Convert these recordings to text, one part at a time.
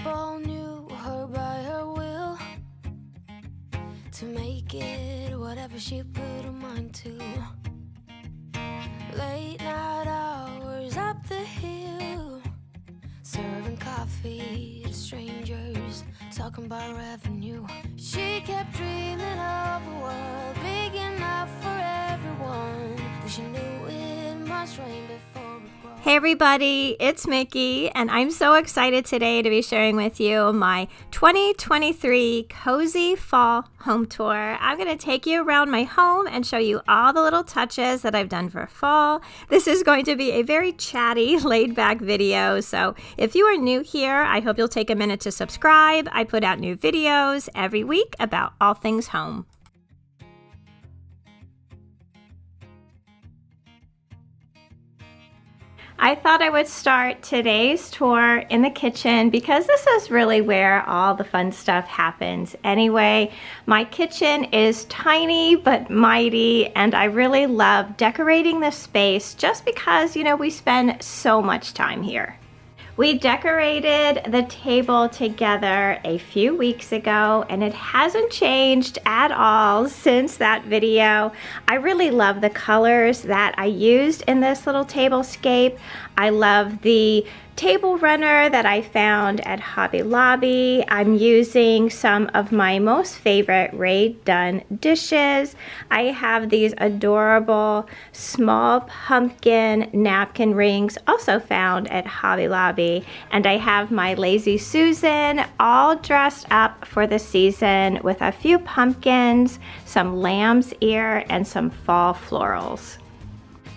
People knew her by her will, to make it whatever she put her mind to. Late night hours up the hill, serving coffee to strangers, talking about revenue. She kept dreaming of a world big enough for everyone, but she knew it must rain before it grows. Hey everybody, it's Mickey, and I'm so excited today to be sharing with you my 2023 Cozy Fall Home Tour. I'm going to take you around my home and show you all the little touches that I've done for fall. This is going to be a very chatty, laid-back video, so if you are new here, I hope you'll take a minute to subscribe. I put out new videos every week about all things home. I thought I would start today's tour in the kitchen because this is really where all the fun stuff happens. Anyway, my kitchen is tiny but mighty, and I really love decorating this space just because, you know, we spend so much time here. We decorated the table together a few weeks ago, and it hasn't changed at all since that video. I really love the colors that I used in this little tablescape. I love the table runner that I found at Hobby Lobby. I'm using some of my most favorite Rae Dunn dishes. I have these adorable small pumpkin napkin rings, also found at Hobby Lobby. And I have my Lazy Susan all dressed up for the season with a few pumpkins, some lamb's ear, and some fall florals.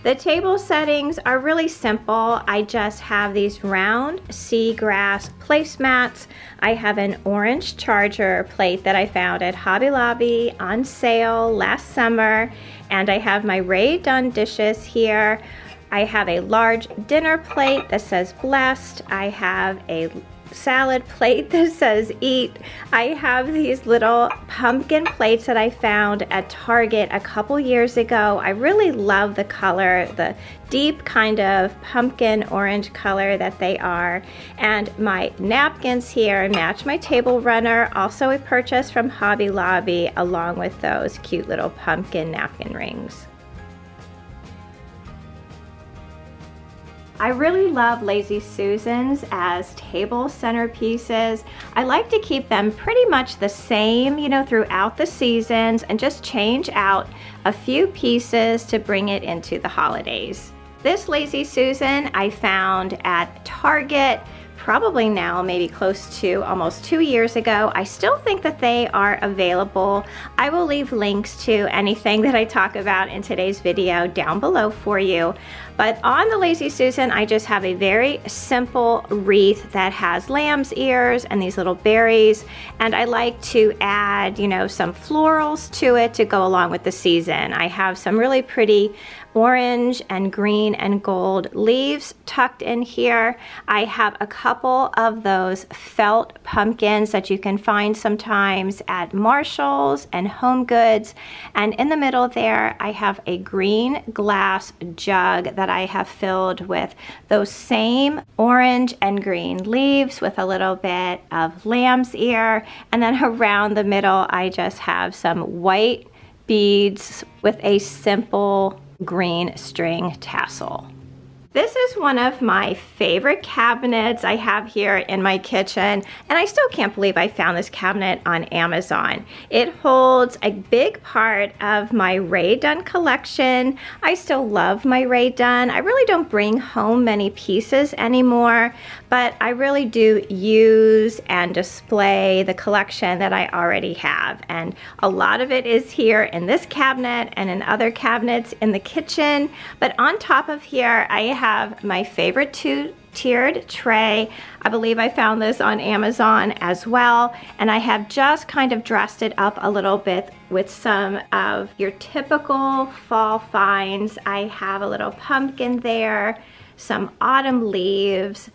The table settings are really simple. I just have these round seagrass placemats. I have an orange charger plate that I found at Hobby Lobby on sale last summer, and I have my Rae Dunn dishes here. I have a large dinner plate that says blessed. I have a salad plate that says eat. I have these little pumpkin plates that I found at Target a couple years ago. I really love the color, the deep kind of pumpkin orange color that they are. And my napkins here match my table runner, also a purchase from Hobby Lobby, along with those cute little pumpkin napkin rings. I really love Lazy Susans as table centerpieces. I like to keep them pretty much the same, you know, throughout the seasons, and just change out a few pieces to bring it into the holidays. This Lazy Susan I found at Target, probably now maybe close to almost 2 years ago. I still think that they are available. I will leave links to anything that I talk about in today's video down below for you. But on the Lazy Susan, I just have a very simple wreath that has lamb's ears and these little berries. And I like to add, you know, some florals to it to go along with the season. I have some really pretty orange and green and gold leaves tucked in here. I have a couple of those felt pumpkins that you can find sometimes at Marshall's and Home Goods. And in the middle there, I have a green glass jug that I have filled with those same orange and green leaves with a little bit of lamb's ear. And then around the middle, I just have some white beads with a simple green string tassel. This is one of my favorite cabinets I have here in my kitchen, and I still can't believe I found this cabinet on Amazon. It holds a big part of my Rae Dunn collection. I still love my Rae Dunn. I really don't bring home many pieces anymore, but I really do use and display the collection that I already have. And a lot of it is here in this cabinet and in other cabinets in the kitchen. But on top of here, I have my favorite two-tiered tray. I believe I found this on Amazon as well. And I have just kind of dressed it up a little bit with some of your typical fall finds. I have a little pumpkin there, some autumn leaves.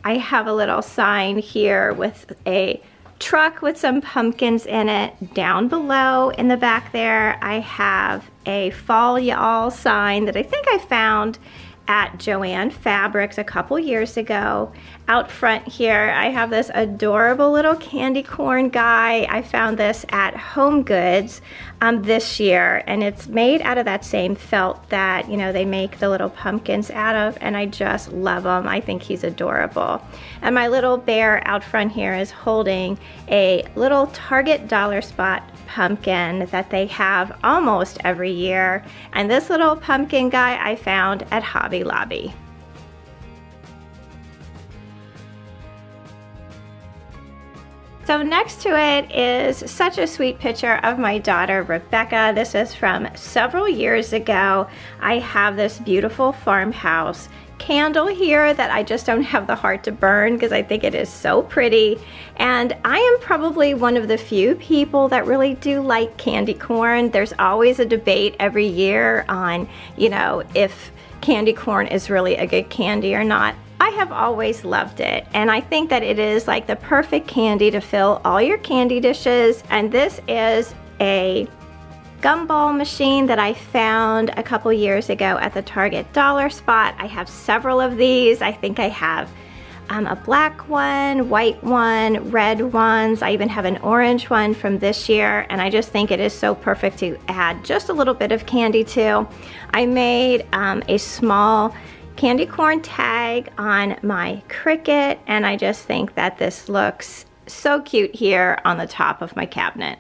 I have a little sign here with a truck with some pumpkins in it. Down below in the back there, I have a Fall Y'all sign that I think I found at Joann Fabrics a couple years ago. Out front here, I have this adorable little candy corn guy. I found this at Home Goods this year, and it's made out of that same felt that, you know, they make the little pumpkins out of, and I just love him. I think he's adorable. And my little bear out front here is holding a little Target Dollar Spot pumpkin that they have almost every year. And this little pumpkin guy I found at Hobby Lobby. So next to it is such a sweet picture of my daughter Rebecca. This is from several years ago. I have this beautiful farmhouse candle here that I just don't have the heart to burn because I think it is so pretty. And I am probably one of the few people that really do like candy corn. There's always a debate every year on, you know, if candy corn is really a good candy or not. I have always loved it, and I think that it is like the perfect candy to fill all your candy dishes. And this is a gumball machine that I found a couple years ago at the Target Dollar Spot. I have several of these. I think I have a black one, white one, red ones. I even have an orange one from this year, and I just think it is so perfect to add just a little bit of candy to. I made a small candy corn tag on my Cricut, and I just think that this looks so cute here on the top of my cabinet.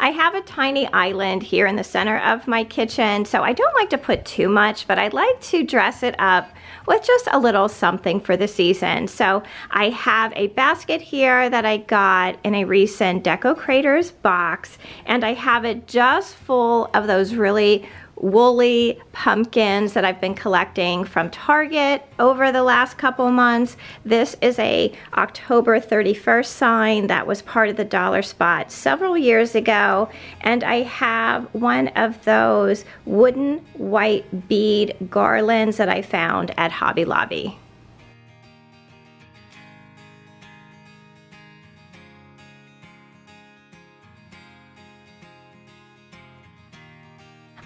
I have a tiny island here in the center of my kitchen, so I don't like to put too much, but I like to dress it up with just a little something for the season. So I have a basket here that I got in a recent Deco Craters box, and I have it just full of those really woolly pumpkins that I've been collecting from Target over the last couple months. This is a October 31st sign that was part of the Dollar Spot several years ago, and I have one of those wooden white bead garlands that I found at Hobby Lobby.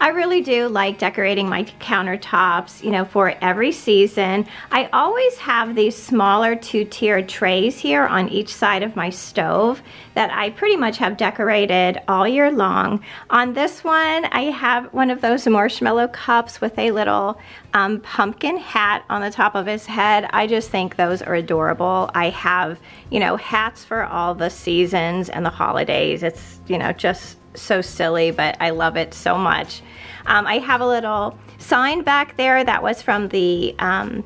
I really do like decorating my countertops, you know, for every season. I always have these smaller two-tiered trays here on each side of my stove that I pretty much have decorated all year long. On this one, I have one of those marshmallow cups with a little pumpkin hat on the top of his head. I just think those are adorable. I have, you know, hats for all the seasons and the holidays. It's, you know, just so silly, but I love it so much. I have a little sign back there that was from the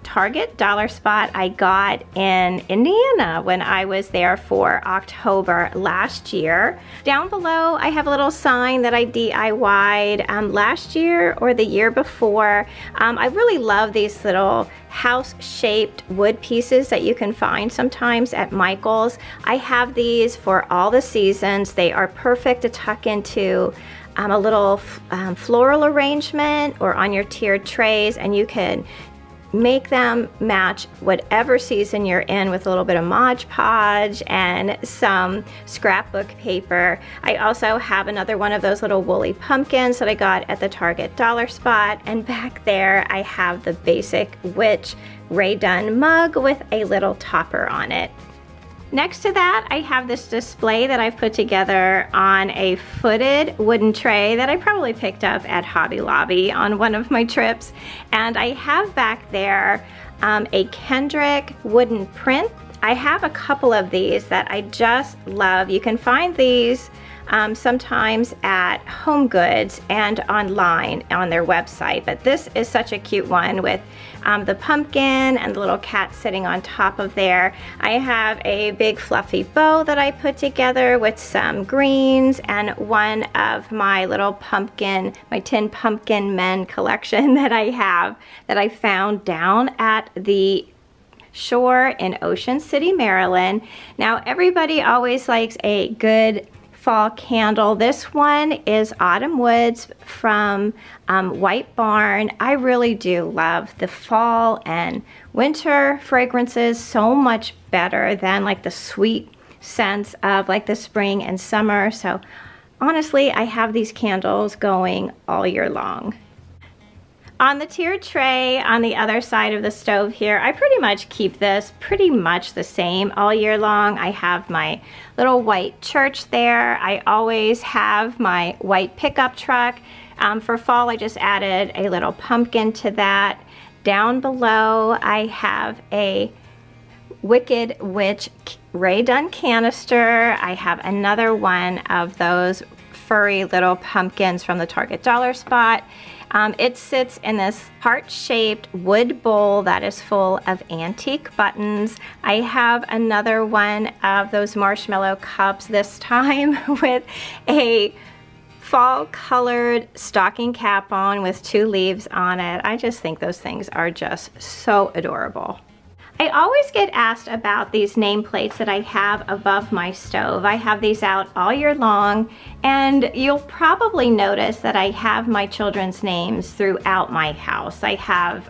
Target Dollar Spot I got in Indiana when I was there for October last year. Down below, I have a little sign that I DIY'd last year or the year before. I really love these little house-shaped wood pieces that you can find sometimes at Michael's. I have these for all the seasons. They are perfect to tuck into a little floral arrangement or on your tiered trays, and you can make them match whatever season you're in with a little bit of Mod Podge and some scrapbook paper. I also have another one of those little woolly pumpkins that I got at the Target Dollar Spot, and back there I have the basic witch Ray Dunn mug with a little topper on it. Next to that, I have this display that I've put together on a footed wooden tray that I probably picked up at Hobby Lobby on one of my trips. And I have back there a Kendrick wooden print. I have a couple of these that I just love. You can find these sometimes at Home Goods and online on their website, but this is such a cute one with the pumpkin and the little cat sitting on top of there. I have a big fluffy bow that I put together with some greens and one of my little pumpkin, my tin pumpkin men collection that I have that I found down at the shore in Ocean City, Maryland. Now everybody always likes a good fall candle. This one is Autumn Woods from White Barn. I really do love the fall and winter fragrances so much better than like the sweet sense of like the spring and summer. So honestly, I have these candles going all year long. On the tiered tray on the other side of the stove here, I pretty much keep this pretty much the same all year long. I have my little white church there. I always have my white pickup truck. For fall, I just added a little pumpkin to that. Down below, I have a Wicked Witch Ray Dunn canister. I have another one of those furry little pumpkins from the Target dollar spot. It sits in this heart-shaped wood bowl that is full of antique buttons. I have another one of those marshmallow cups, this time with a fall-colored stocking cap on with 2 leaves on it. I just think those things are just so adorable. I always get asked about these nameplates that I have above my stove. I have these out all year long, and you'll probably notice that I have my children's names throughout my house. I have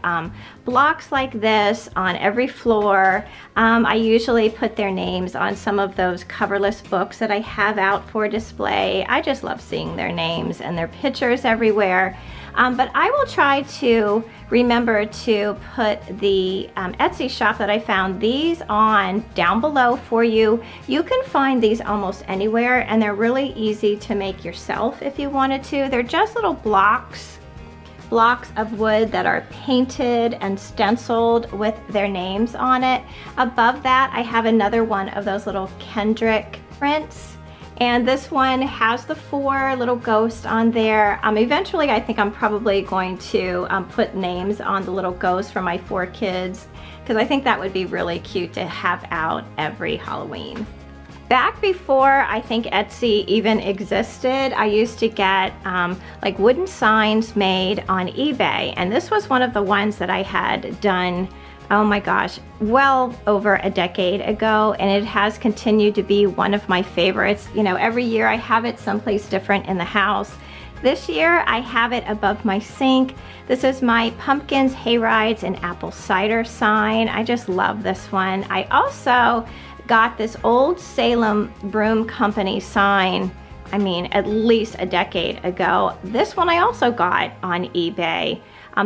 blocks like this on every floor. I usually put their names on some of those coverless books that I have out for display. I just love seeing their names and their pictures everywhere. But I will try to remember to put the Etsy shop that I found these on down below for you. You can find these almost anywhere, and they're really easy to make yourself if you wanted to. They're just little blocks of wood that are painted and stenciled with their names on it. Above that, I have another one of those little Kendrick prints. And this one has the 4 little ghosts on there. Eventually, I think I'm probably going to put names on the little ghosts for my 4 kids, because I think that would be really cute to have out every Halloween. Back before I think Etsy even existed, I used to get like wooden signs made on eBay. And this was one of the ones that I had done, oh my gosh, well over a decade ago, and it has continued to be one of my favorites. You know, every year I have it someplace different in the house. This year I have it above my sink. This is my pumpkins, hayrides, and apple cider sign. I just love this one. I also got this old Salem Broom Company sign, I mean, at least a decade ago. This one I also got on eBay.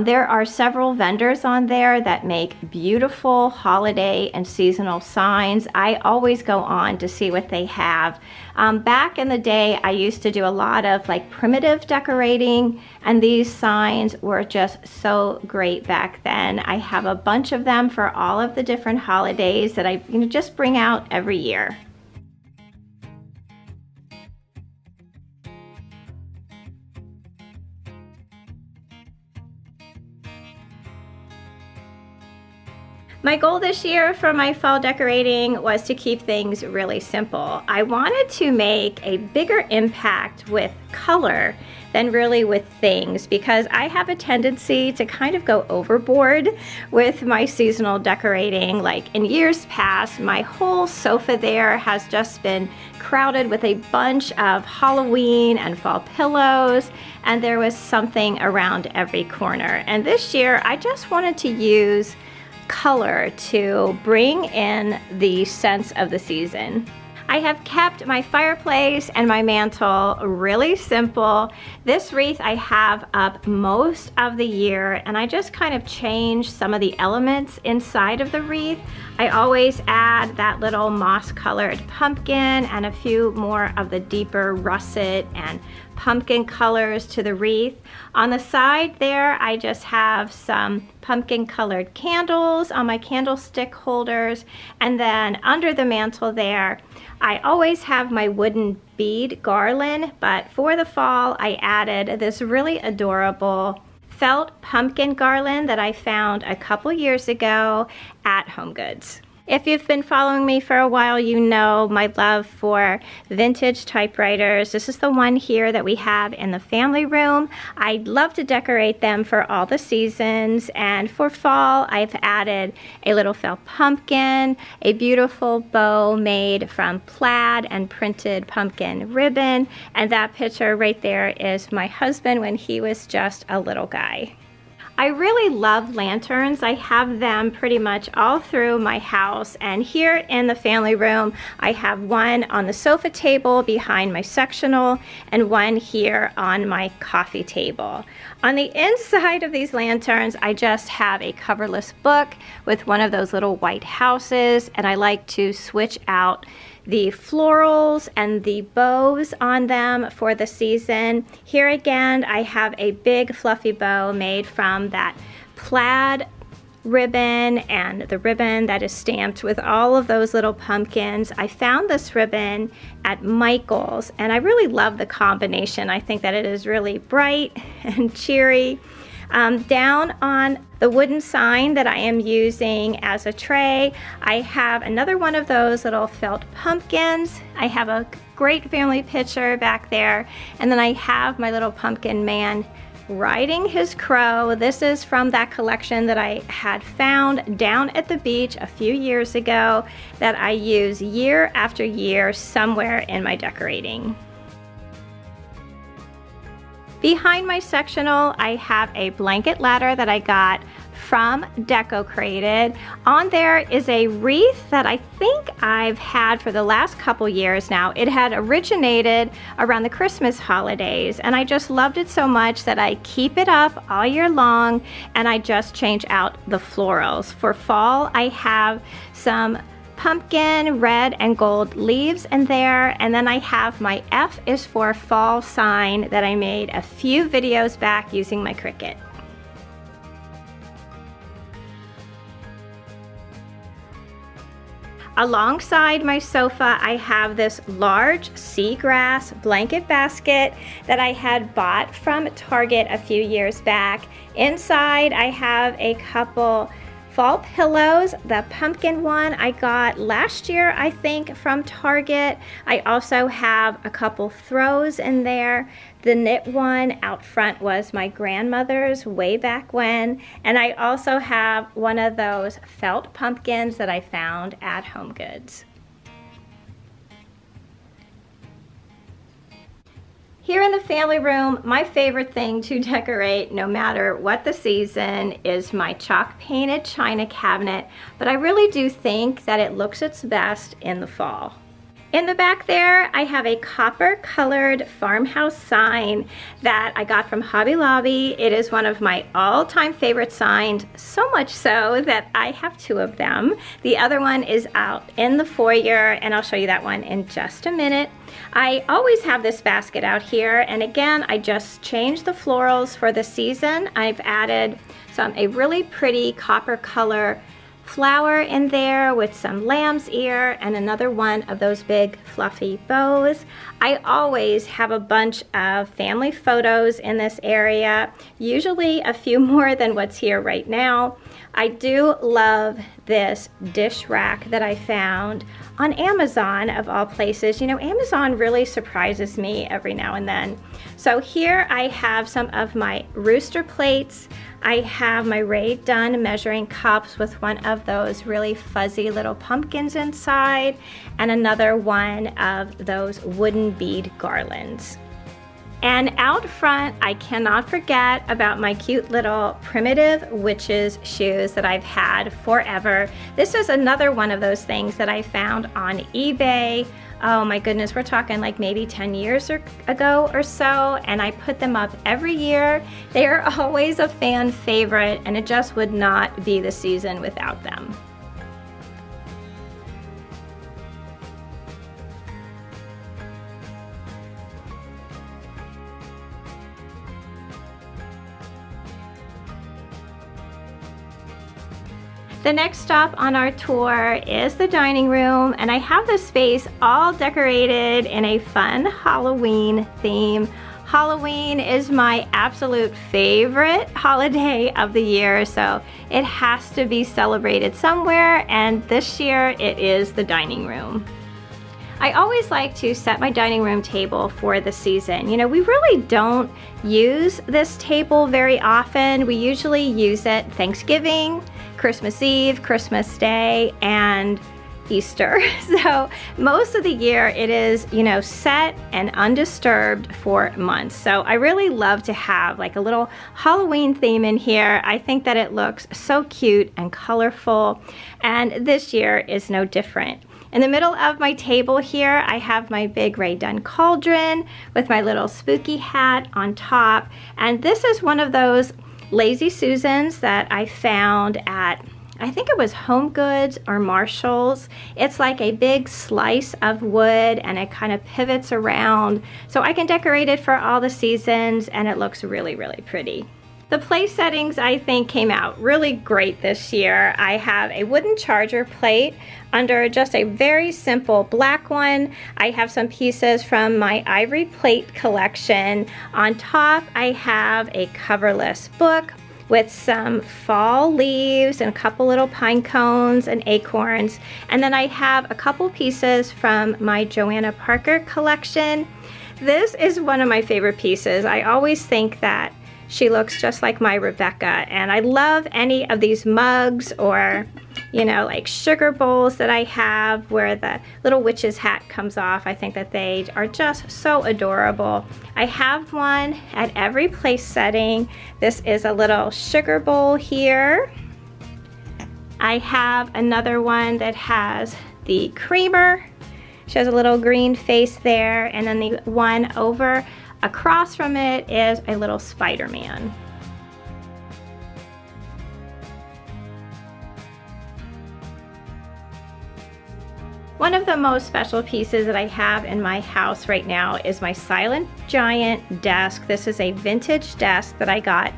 There are several vendors on there that make beautiful holiday and seasonal signs. I always go on to see what they have. Back in the day, I used to do a lot of like primitive decorating, and these signs were just so great back then. I have a bunch of them for all of the different holidays that I just bring out every year. My goal this year for my fall decorating was to keep things really simple. I wanted to make a bigger impact with color than really with things, because I have a tendency to kind of go overboard with my seasonal decorating. Like in years past, my whole sofa there has just been crowded with a bunch of Halloween and fall pillows, and there was something around every corner. And this year, I just wanted to use color to bring in the sense of the season. I have kept my fireplace and my mantle really simple. This wreath I have up most of the year, and I just kind of change some of the elements inside of the wreath. I always add that little moss-colored pumpkin and a few more of the deeper russet and pumpkin colors to the wreath. On the side there, I just have some pumpkin colored candles on my candlestick holders, and then under the mantle there, I always have my wooden bead garland, but for the fall, I added this really adorable felt pumpkin garland that I found a couple years ago at HomeGoods. If you've been following me for a while, you know my love for vintage typewriters. This is the one here that we have in the family room. I love to decorate them for all the seasons, and for fall, I've added a little felt pumpkin, a beautiful bow made from plaid and printed pumpkin ribbon, and that picture right there is my husband when he was just a little guy. I really love lanterns. I have them pretty much all through my house, and here in the family room I have one on the sofa table behind my sectional and one here on my coffee table. On the inside of these lanterns I just have a coverless book with one of those little white houses, and I like to switch out the florals and the bows on them for the season. Here again, I have a big fluffy bow made from that plaid ribbon and the ribbon that is stamped with all of those little pumpkins. I found this ribbon at Michael's and I really love the combination. I think that it is really bright and cheery. Down on the wooden sign that I am using as a tray, I have another one of those little felt pumpkins. I have a great family picture back there, and then I have my little pumpkin man riding his crow. This is from that collection that I had found down at the beach a few years ago that I use year after year somewhere in my decorating. Behind my sectional, I have a blanket ladder that I got from Deco Created. On there is a wreath that I think I've had for the last couple years now. It had originated around the Christmas holidays, and I just loved it so much that I keep it up all year long, and I just change out the florals. For fall, I have some pumpkin, red and gold leaves in there, and then I have my F is for fall sign that I made a few videos back using my Cricut. Alongside my sofa, I have this large seagrass blanket basket that I had bought from Target a few years back. Inside, I have a couple fall pillows. The pumpkin one I got last year, I think, from Target. I also have a couple throws in there. The knit one out front was my grandmother's way back when, and I also have one of those felt pumpkins that I found at HomeGoods. Here in the family room, my favorite thing to decorate, no matter what the season, is my chalk painted china cabinet, but I really do think that it looks its best in the fall. In the back there, I have a copper colored farmhouse sign that I got from Hobby Lobby. It is one of my all-time favorite signs, so much so that I have two of them. The other one is out in the foyer, and I'll show you that one in just a minute. I always have this basket out here, and again, I just changed the florals for the season. I've added a really pretty copper color flower in there with some lamb's ear and another one of those big fluffy bows. I always have a bunch of family photos in this area, usually a few more than what's here right now. I do love this dish rack that I found on Amazon, of all places. You know, Amazon really surprises me every now and then. So here I have some of my rooster plates. I have my Rae Dunn measuring cups with one of those really fuzzy little pumpkins inside, and another one of those wooden bead garlands. And out front, I cannot forget about my cute little primitive witch's shoes that I've had forever. This is another one of those things that I found on eBay. Oh my goodness, we're talking like maybe 10 years ago or so, and I put them up every year. They are always a fan favorite, and it just would not be the season without them. The next stop on our tour is the dining room, and I have this space all decorated in a fun Halloween theme. Halloween is my absolute favorite holiday of the year, so it has to be celebrated somewhere, and this year it is the dining room. I always like to set my dining room table for the season. You know, we really don't use this table very often. We usually use it Thanksgiving, Christmas Eve, Christmas Day, and Easter. So most of the year it is, you know, set and undisturbed for months. So I really love to have like a little Halloween theme in here. I think that it looks so cute and colorful, and this year is no different. In the middle of my table here, I have my big Rae Dunn cauldron with my little spooky hat on top. And this is one of those Lazy Susans that I found at, I think it was Home Goods or Marshall's. It's like a big slice of wood and it kind of pivots around. So I can decorate it for all the seasons and it looks really, really pretty. The place settings, I think, came out really great this year. I have a wooden charger plate under just a very simple black one. I have some pieces from my ivory plate collection. On top, I have a coverless book with some fall leaves and a couple little pine cones and acorns. And then I have a couple pieces from my Joanna Parker collection. This is one of my favorite pieces. I always think that she looks just like my Rebecca, and I love any of these mugs or, you know, like sugar bowls that I have where the little witch's hat comes off. I think that they are just so adorable. I have one at every place setting. This is a little sugar bowl here. I have another one that has the creamer. She has a little green face there, and then the one over across from it is a little Spider-Man. One of the most special pieces that I have in my house right now is my Silent Giant desk. This is a vintage desk that I got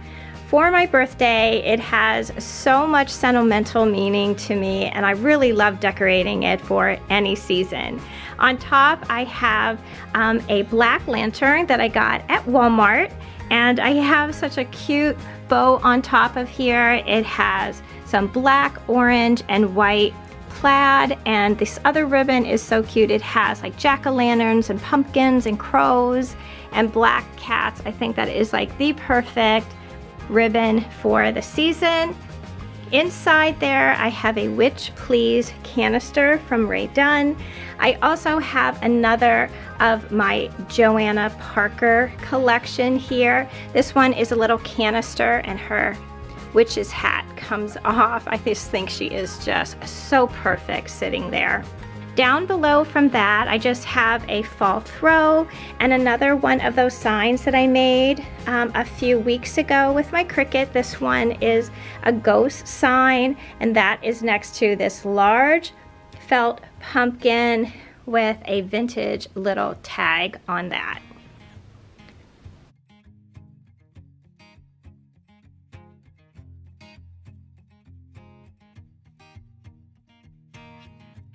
for my birthday. It has so much sentimental meaning to me, and I really love decorating it for any season. On top, I have a black lantern that I got at Walmart, and I have such a cute bow on top of here. It has some black, orange, and white plaid, and this other ribbon is so cute. It has like jack-o'-lanterns and pumpkins and crows and black cats. I think that is like the perfect ribbon for the season. Inside there, I have a Witch Please canister from Rae Dunn. I also have another of my Joanna Parker collection here. This one is a little canister and her witch's hat comes off. I just think she is just so perfect sitting there. Down below from that, I just have a fall throw and another one of those signs that I made a few weeks ago with my Cricut. This one is a ghost sign, and that is next to this large felt pumpkin with a vintage little tag on that.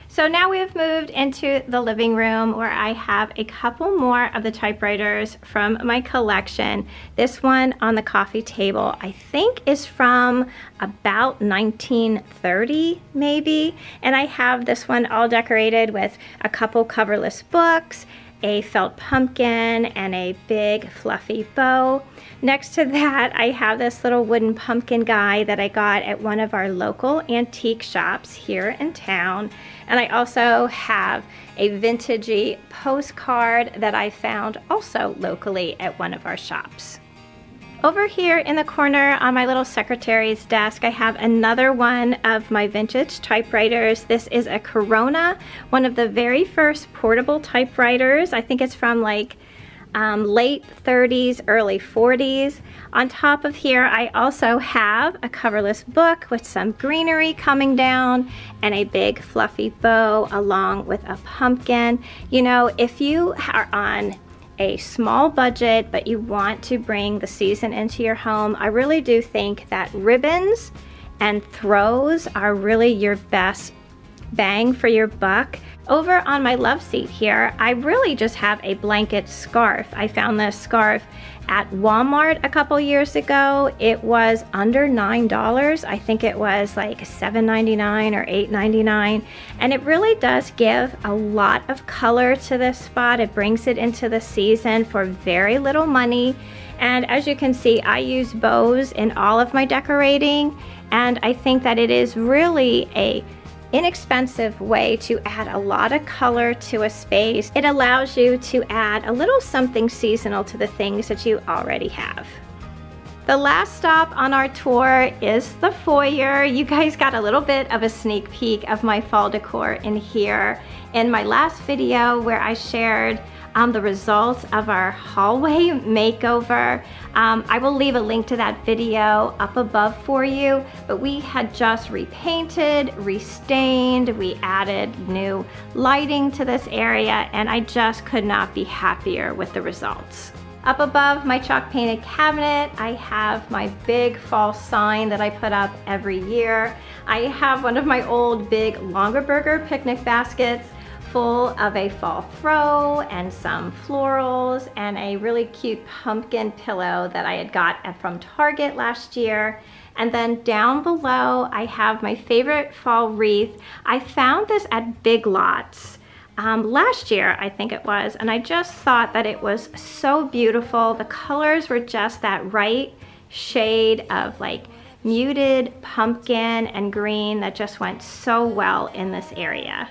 So now we have moved into the living room where I have a couple more of the typewriters from my collection. This one on the coffee table I think is from about 1930 maybe, and I have this one all decorated with a couple coverless books, a felt pumpkin, and a big fluffy bow. Next to that, I have this little wooden pumpkin guy that I got at one of our local antique shops here in town. And I also have a vintagey postcard that I found also locally at one of our shops. Over here in the corner on my little secretary's desk, I have another one of my vintage typewriters. This is a Corona, one of the very first portable typewriters. I think it's from like late 30s, early 40s. On top of here, I also have a coverless book with some greenery coming down and a big fluffy bow along with a pumpkin. You know, if you are on a small budget but you want to bring the season into your home, I really do think that ribbons and throws are really your best bang for your buck. Over on my love seat here, I really just have a blanket scarf. I found this scarf at Walmart a couple years ago. It was under $9. I think it was like $7.99 or $8.99. And it really does give a lot of color to this spot. It brings it into the season for very little money. And as you can see, I use bows in all of my decorating. And I think that it is really a inexpensive way to add a lot of color to a space. It allows you to add a little something seasonal to the things that you already have. The last stop on our tour is the foyer. You guys got a little bit of a sneak peek of my fall decor in here in my last video where I shared the results of our hallway makeover. I will leave a link to that video up above for you, but we had just repainted, restained, we added new lighting to this area, and I just could not be happier with the results. Up above my chalk painted cabinet, I have my big fall sign that I put up every year. I have one of my old big Longaberger picnic baskets full of a fall throw and some florals and a really cute pumpkin pillow that I had got from Target last year. And then down below, I have my favorite fall wreath. I found this at Big Lots last year, I think it was, and I just thought that it was so beautiful. The colors were just that right shade of like muted pumpkin and green that just went so well in this area.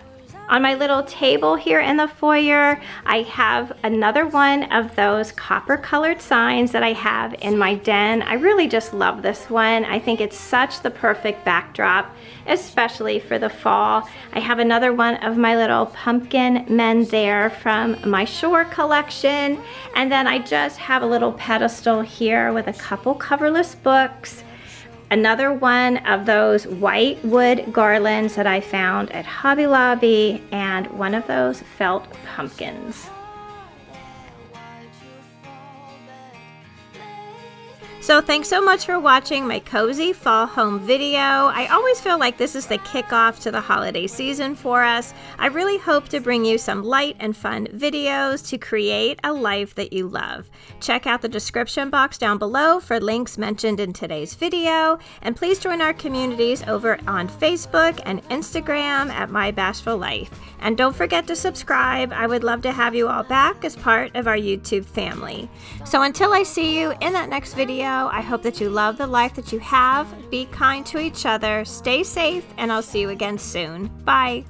On my little table here in the foyer, I have another one of those copper colored signs that I have in my den. I really just love this one. I think it's such the perfect backdrop, especially for the fall. I have another one of my little pumpkin men there from my Shore collection. And then I just have a little pedestal here with a couple coverless books. Another one of those white wood garlands that I found at Hobby Lobby, and one of those felt pumpkins. So thanks so much for watching my cozy fall home video. I always feel like this is the kickoff to the holiday season for us. I really hope to bring you some light and fun videos to create a life that you love. Check out the description box down below for links mentioned in today's video, and please join our communities over on Facebook and Instagram at My Bashful Life. And don't forget to subscribe. I would love to have you all back as part of our YouTube family. So until I see you in that next video, I hope that you love the life that you have, be kind to each other, stay safe, and I'll see you again soon. Bye.